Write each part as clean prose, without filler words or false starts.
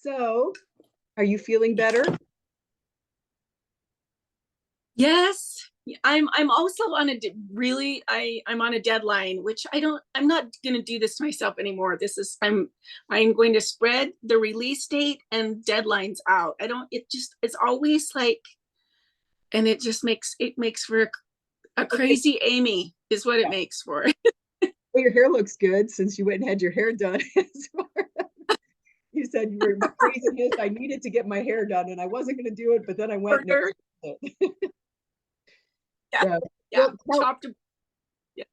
So, are you feeling better? Yes, I'm also on I'm on a deadline, which I'm not going to do this to myself anymore. I'm going to spread the release date and deadlines out. I don't it just it's always like, and it makes for a Okay. crazy Amy is what it Yeah. makes for. Well, your hair looks good since you went and had your hair done. You said you were my reason is I needed to get my hair done and I wasn't going to do it, but then I went For and her. I did it. Yeah, So, yeah, well, chopped. Yeah.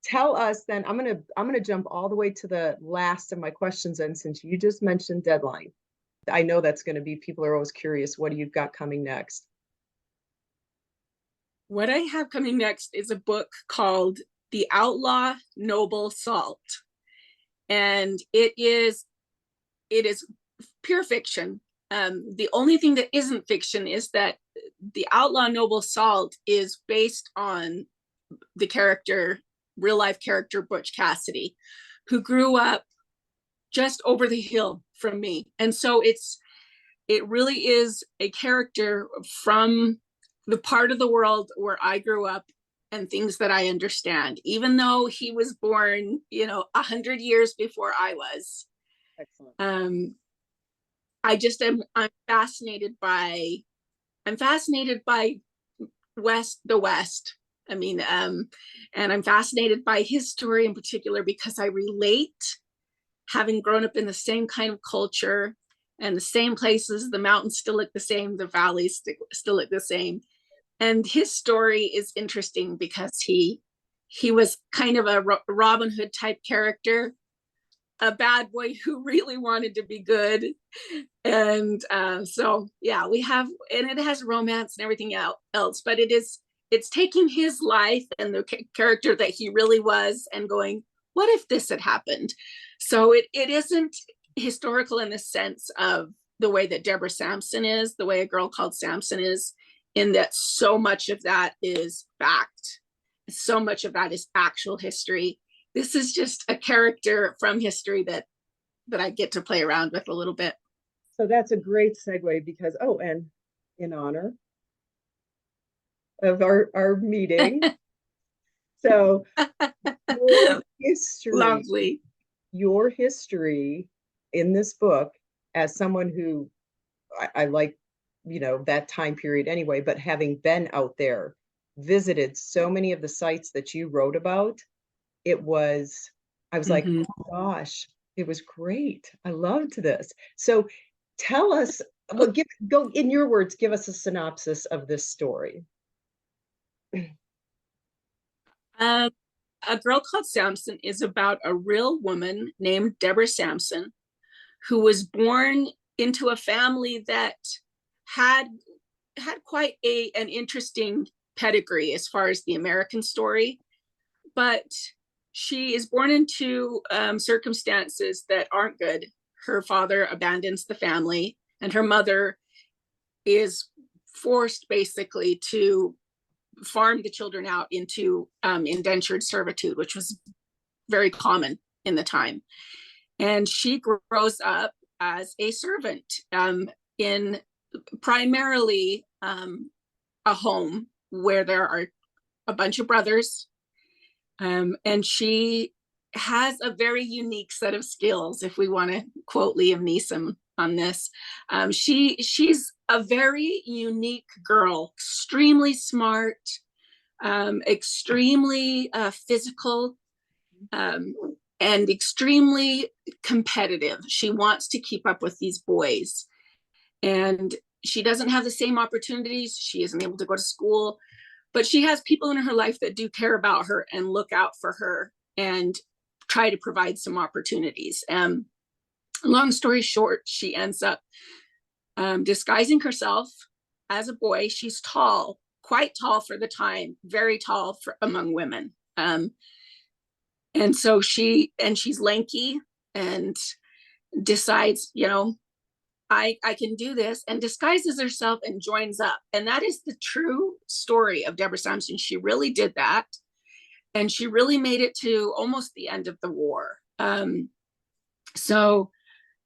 tell us then. I'm gonna jump all the way to the last of my questions. And since you just mentioned deadline, I know that's going to be people are always curious. What do you got coming next? What I have coming next is a book called The Outlaw Noble Salt, and it is pure fiction. The only thing that isn't fiction is that the outlaw noble salt is based on the character, real life character Butch Cassidy, who grew up just over the hill from me. And so it really is a character from the part of the world where I grew up and things that I understand, even though he was born, 100 years before I was. Excellent. Um, I just am I'm fascinated by the West. I mean, and I'm fascinated by his story in particular because I relate, having grown up in the same kind of culture and the same places. The mountains still look the same, the valleys still look the same, and his story is interesting because he was kind of a Robin Hood type character, a bad boy who really wanted to be good. And so yeah, we have, and it has romance and everything else, but it's taking his life and the character that he really was and going, what if this had happened? So it isn't historical in the sense of the way that Deborah Sampson is, the way A Girl Called Samson is, in that so much of that is fact, so much of that is actual history. This is just a character from history that I get to play around with a little bit. So that's a great segue because, oh, and in honor of our meeting, so your history, Lovely. your history in this book, as someone who I like, that time period anyway, but having been out there, visited so many of the sites that you wrote about, it was, I was like, Mm-hmm. oh gosh, it was great. I loved this. So tell us, well, go in your words, give us a synopsis of this story. Uh, a Girl Called Samson is about a real woman named Deborah Sampson who was born into a family that had had quite an interesting pedigree as far as the American story, but she is born into circumstances that aren't good. Her father abandons the family, and her mother is forced basically to farm the children out into indentured servitude, which was very common in the time. And she grows up as a servant in primarily a home where there are a bunch of brothers. And she has a very unique set of skills, if we want to quote Liam Neeson on this. She's a very unique girl, extremely smart, extremely physical, um, and extremely competitive. She wants to keep up with these boys, and she doesn't have the same opportunities. She isn't able to go to school, but she has people in her life that do care about her and look out for her and try to provide some opportunities. Long story short, she ends up disguising herself as a boy. She's tall, quite tall for the time, very tall among women. And so she's lanky and decides, I can do this, and disguises herself and joins up. And that is the true story of Deborah Sampson. She really did that. And she really made it to almost the end of the war. So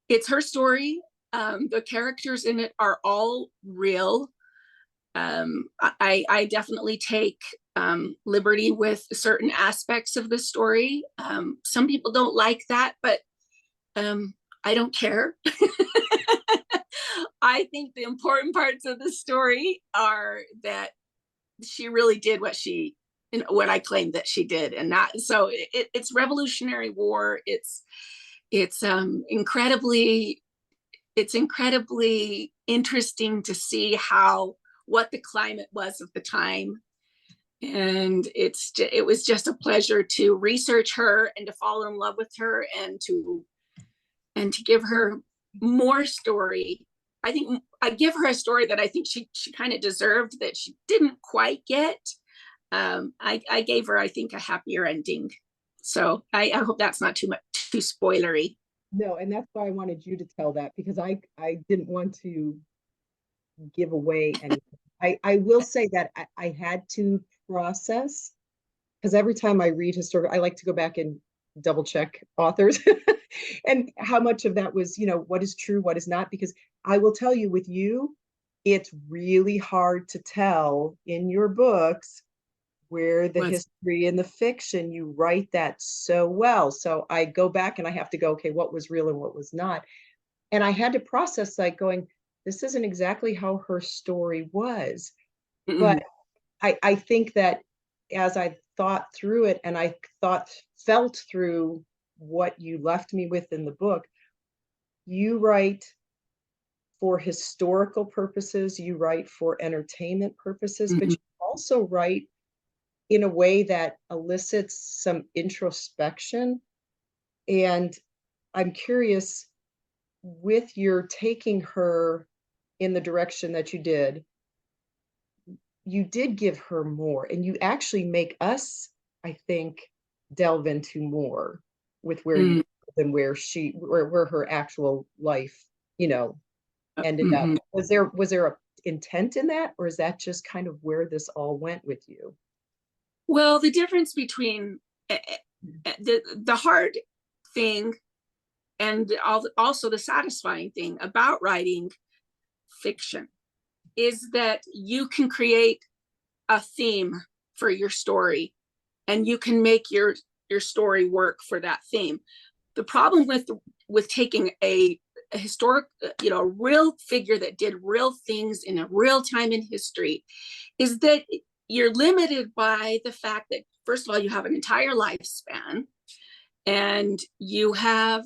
it's her story. The characters in it are all real. I definitely take liberty with certain aspects of the story. Some people don't like that, but I don't care. I think the important parts of the story are that she really did what I claimed that she did, and not so. It's Revolutionary War. It's incredibly interesting to see what the climate was of the time, and it was just a pleasure to research her and to fall in love with her and to give her more story. I think I give her a story that I think she kind of deserved, that she didn't quite get. I gave her, I think, a happier ending. So I hope that's not too spoilery. No, and that's why I wanted you to tell that, because I didn't want to give away anything. I will say that I had to process, because every time I read historical, I like to go back and double check authors and how much of that was, what is true, what is not, because I will tell you, with you, it's really hard to tell in your books where the history and the fiction, you write that so well. So I go back and I have to go, okay, what was real and what was not? And I had to process, like, going, this isn't exactly how her story was. But I think that as I thought through it, and I felt through what you left me with in the book, you write for historical purposes, you write for entertainment purposes, but you also write in a way that elicits some introspection. And I'm curious, with your taking her in the direction that you did give her more, and you actually make us, I think, delve into more with where you than where her actual life, ended up. Was there a intent in that, or is that just kind of where this all went with you? Well, the difference between the hard thing and also the satisfying thing about writing fiction is that you can create a theme for your story, and you can make your story work for that theme. The problem with taking a historic, real figure that did real things in a real time in history is that you're limited by the fact that, first of all, you have an entire lifespan, and you have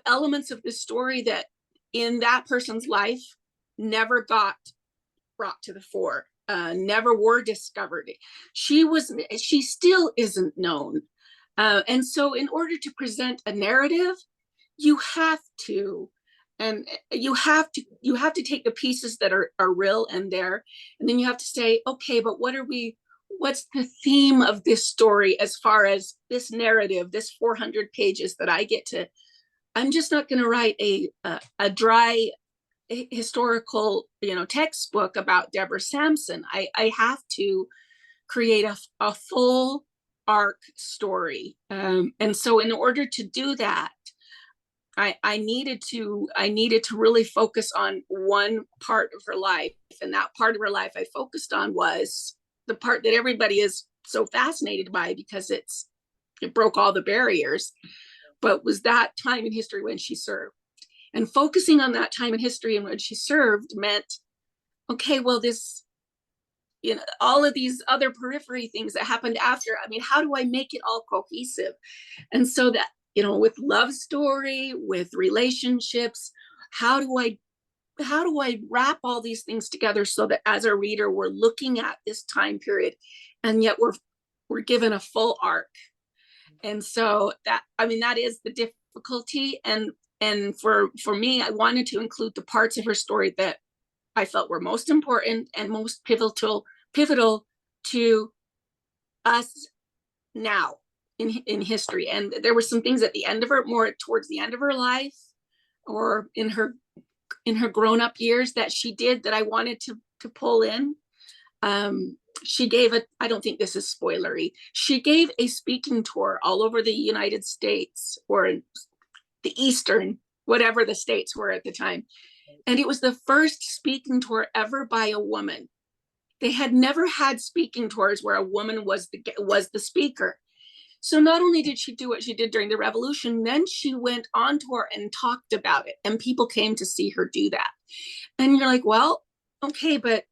elements of the story that in that person's life never got brought to the fore, never were discovered. She still isn't known. And so in order to present a narrative, you have to take the pieces that are real and there, and then you have to say, okay, but what's the theme of this story as far as this narrative, this 400 pages that I get to. I'm just not going to write a dry historical textbook about Deborah Samson. I have to create a full arc story, and so in order to do that, I needed to really focus on one part of her life, and that part of her life I focused on was the part that everybody is so fascinated by because it broke all the barriers, but was that time in history when she served. And focusing on that time in history and when she served meant, okay, well, this, all of these other periphery things that happened after, I mean, how do I make it all cohesive? And so that, with love story, with relationships, how do I wrap all these things together so that as a reader, we're looking at this time period and yet we're given a full arc. And so that is the difficulty. And for me, I wanted to include the parts of her story that I felt were most important and most pivotal to us now in history. And there were some things at the end of her, more towards the end of her life, or in her grown-up years that she did that I wanted to pull in. She gave I don't think this is spoilery, she gave a speaking tour all over the United States, or the Eastern whatever the states were at the time. And it was the first speaking tour ever by a woman. They had never had speaking tours where a woman was the speaker. So not only did she do what she did during the revolution, then she went on tour and talked about it, and people came to see her do that. And you're like, well, okay, but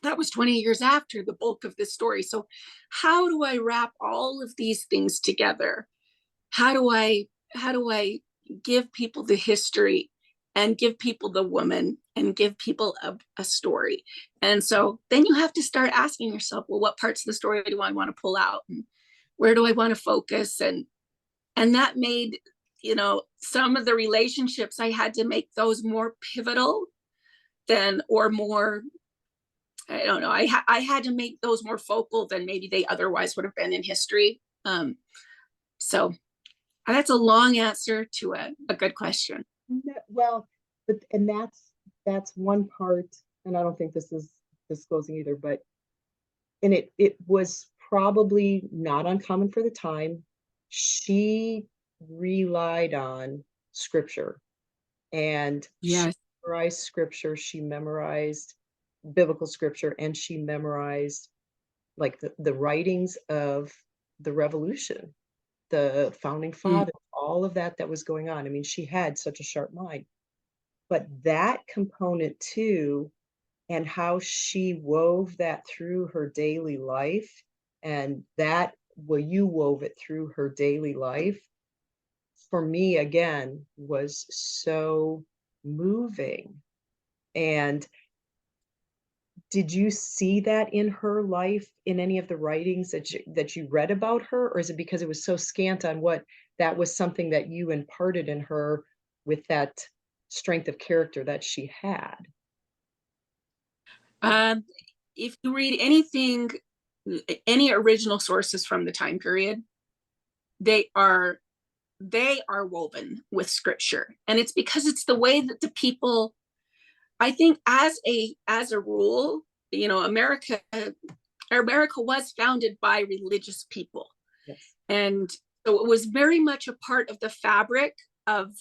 that was 20 years after the bulk of this story. So how do I wrap all of these things together? How do I give people the history and give people the woman and give people a story? And so then you have to start asking yourself, well, what parts of the story do I want to pull out, and where do I want to focus? And that made, some of the relationships, I had to make those more pivotal than, or more, I don't know, I had to make those more focal than maybe they otherwise would have been in history. So that's a long answer to a good question. Well, and that's one part, and I don't think this is disclosing either, but and it was probably not uncommon for the time. She relied on scripture, and Yes. she memorized scripture, she memorized biblical scripture, and she memorized like the writings of the revolution, the founding fathers, all of that was going on. I mean, she had such a sharp mind. But that component too, and how she wove that through her daily life, and that, well, you wove it through her daily life, for me, again, was so moving. And did you see that in her life, in any of the writings that you read about her, or is it because it was so scant on what that was something that you imparted in her with that strength of character that she had? If you read anything, any original sources from the time period, they are woven with scripture, and it's because it's the way that the people, I think, as a rule, America was founded by religious people. Yes. And so it was very much a part of the fabric of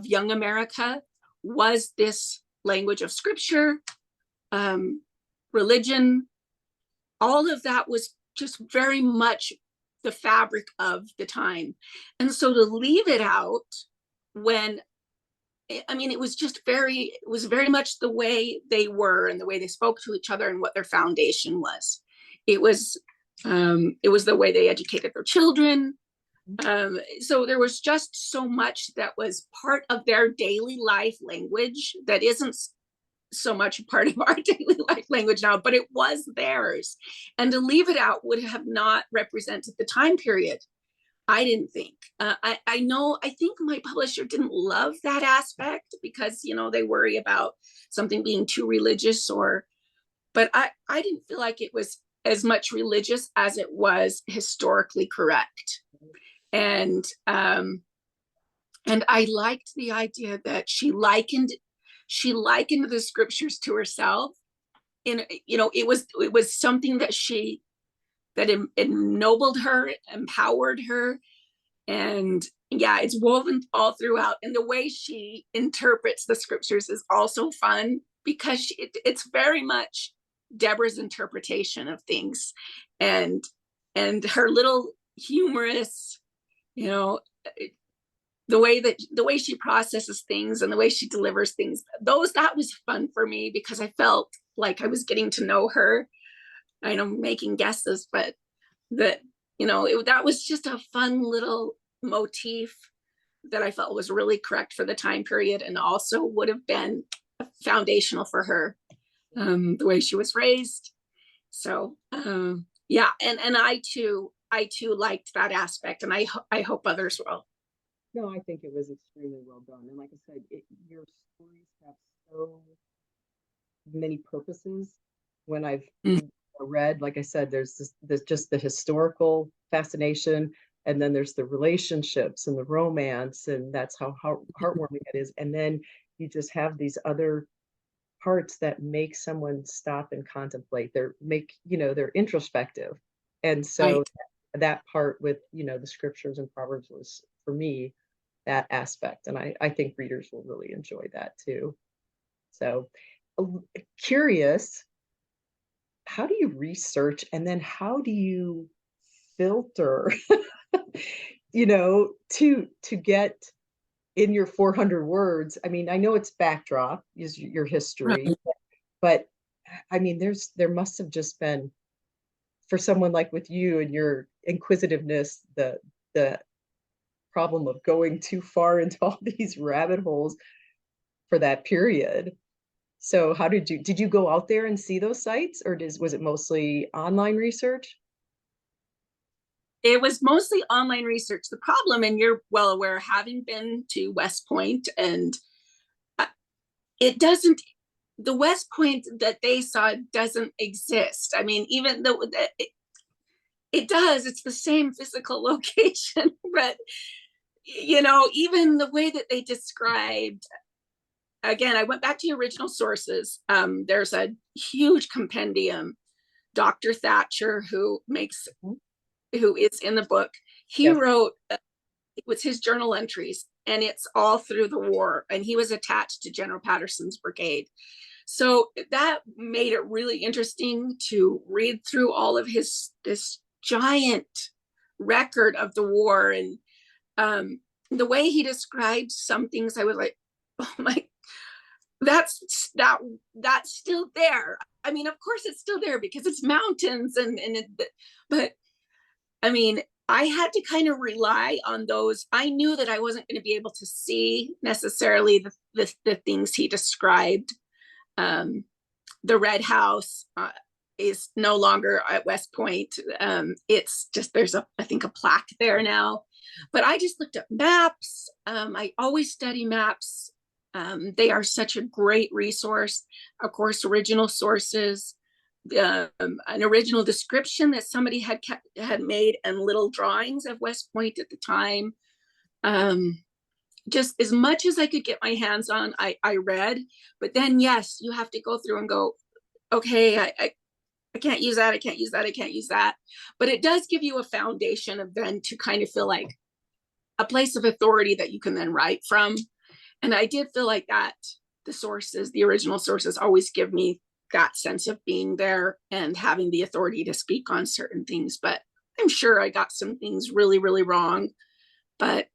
young America, was this language of scripture, religion. All of that was just very much the fabric of the time. And so to leave it out, when, I mean, it was very much the way they were and the way they spoke to each other and what their foundation was. It was the way they educated their children. So there was just so much that was part of their daily life language that isn't so much a part of our daily life language now, but it was theirs. And to leave it out would have not represented the time period, I didn't think. I think my publisher didn't love that aspect because, they worry about something being too religious, but I didn't feel like it was as much religious as it was historically correct. And I liked the idea that she likened the scriptures to herself. It was something that ennobled her, empowered her. And yeah, it's woven all throughout. And the way she interprets the scriptures is also fun because it's very much Deborah's interpretation of things, and her little humorous, the way she processes things and the way she delivers things. That was fun for me because I felt like I was getting to know her. I know, making guesses, but that that was just a fun little motif that I felt was really correct for the time period, and also would have been foundational for her, the way she was raised. So yeah, and I too liked that aspect, and I hope others will. No, I think it was extremely well done. And like I said, your stories have so many purposes. When I've read, like I said, there's just the historical fascination, and then there's the relationships and the romance, and that's how heartwarming it is. And then you just have these other parts that make someone stop and contemplate. They're introspective. And so Right. that part with, the scriptures and Proverbs was, for me, that aspect. And I think readers will really enjoy that too. So curious, how do you research and then how do you filter, to get in your 400 words? I mean, I know it's backdrop is your history, Right. but I mean, there must have just been, for someone like with you and your inquisitiveness, the problem of going too far into all these rabbit holes for that period. So how did you go out there and see those sites, or was it mostly online research? It was mostly online research. The problem, and you're well aware, having been to West Point, and it doesn't, the West Point that they saw doesn't exist. I mean, even though it does, it's the same physical location, but even the way that they described, again, I went back to the original sources. There's a huge compendium. Dr. Thatcher, who is in the book, he Yes. wrote, it was his journal entries, and it's all through the war. And he was attached to General Patterson's brigade. So that made it really interesting to read through all of this giant record of the war. And the way he described some things, I was like, oh my, that's still there. I mean, of course it's still there because it's mountains but I mean, I had to kind of rely on those. I knew that I wasn't going to be able to see necessarily the things he described. The Red House is no longer at West Point. It's just, I think, a plaque there now. But I just looked up maps. I always study maps. They are such a great resource. Of course, original sources, an original description that somebody had made, and little drawings of West Point at the time. Just as much as I could get my hands on, I read. But then, yes, you have to go through and go, okay, I can't use that. I can't use that. I can't use that. But it does give you a foundation of then to kind of feel like a place of authority that you can then write from. And I did feel like that the original sources always give me that sense of being there and having the authority to speak on certain things. But I'm sure I got some things really, really wrong. But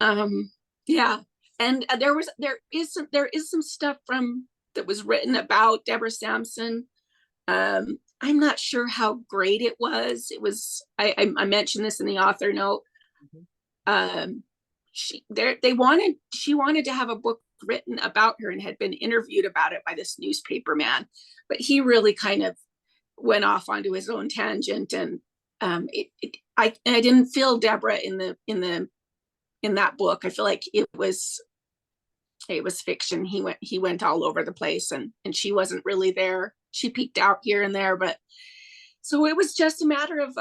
yeah. And there is some stuff that was written about Deborah Samson. I'm not sure how great it was. It was, I mentioned this in the author note. Um, she wanted to have a book written about her and had been interviewed about it by this newspaper man, but he really kind of went off onto his own tangent. And I didn't feel Deborah in that book. I feel like it was fiction. He went all over the place, and she wasn't really there. She peeked out here and there, but so it was just a matter of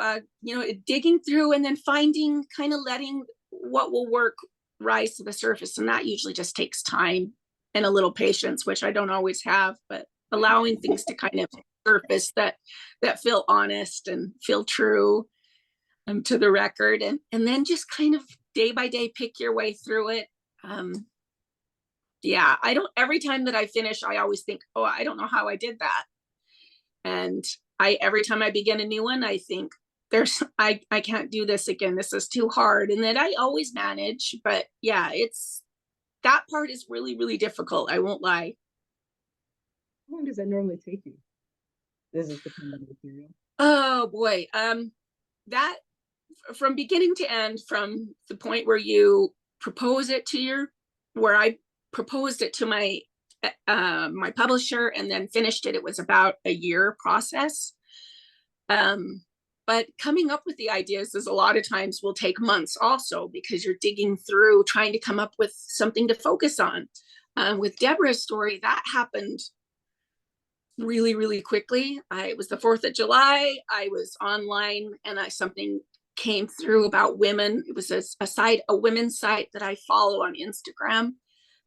digging through and then finding, kind of letting what will work rise to the surface. And that usually just takes time and a little patience, which I don't always have, but allowing things to kind of surface that feel honest and feel true to the record, and then just kind of day by day pick your way through it. Yeah, I don't, every time that I finish, I always think, oh, I don't know how I did that. And every time I begin a new one, I think I can't do this again. This is too hard. And then I always manage, but yeah, that part is really, really difficult. I won't lie. How long does that normally take you? This is the kind of material. Oh boy. That from beginning to end, from the point where you propose it where I proposed it to my publisher and then finished it, it was about a year process. But coming up with the ideas is a lot of times will take months also, because you're digging through trying to come up with something to focus on. With Deborah's story, that happened really, really quickly. It was the 4th of July. I was online and something came through about women. It was a women's site that I follow on Instagram.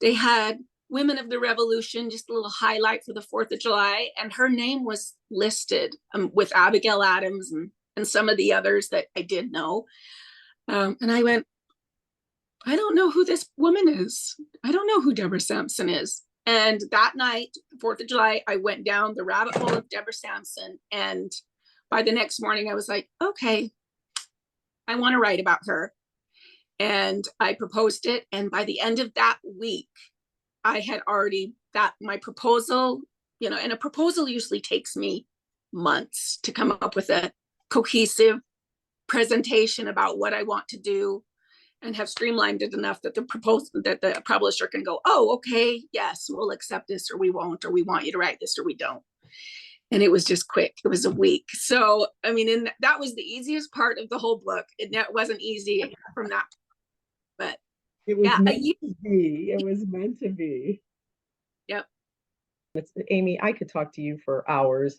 They had Women of the Revolution, just a little highlight for the 4th of July. And her name was listed with Abigail Adams and some of the others that I did know. And I went, I don't know who this woman is. I don't know who Deborah Sampson is. And that night, 4th of July, I went down the rabbit hole of Deborah Sampson. And by the next morning, I was like, okay, I want to write about her. And I proposed it. And by the end of that week, I had already got my proposal, you know, and a proposal usually takes me months to come up with a cohesive presentation about what I want to do, and have streamlined it enough that the publisher can go, oh, okay, yes, we'll accept this, or we won't, or we want you to write this, or we don't. And it was just quick. It was a week. So, I mean, that was the easiest part of the whole book. It wasn't easy from that, but It was yeah, meant to be. It was meant to be. Yep. Amy, I could talk to you for hours.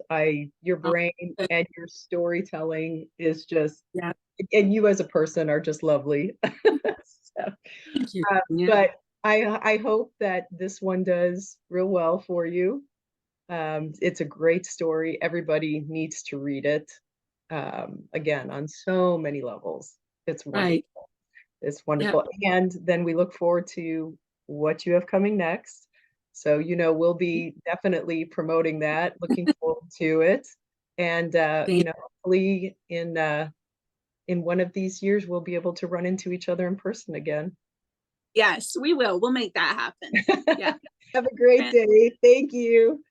Your brain and your storytelling is just, yeah. And you as a person are just lovely. So, Thank you. Yeah. but I hope that this one does real well for you. It's a great story. Everybody needs to read it. Again, on so many levels. It's wonderful. Right. It's wonderful. Yep. And then we look forward to what you have coming next. So, you know, we'll be definitely promoting that, looking forward to it. And, you know, hopefully in one of these years, we'll be able to run into each other in person again. Yes, we will. We'll make that happen. Yeah. Have a great day. Thank you.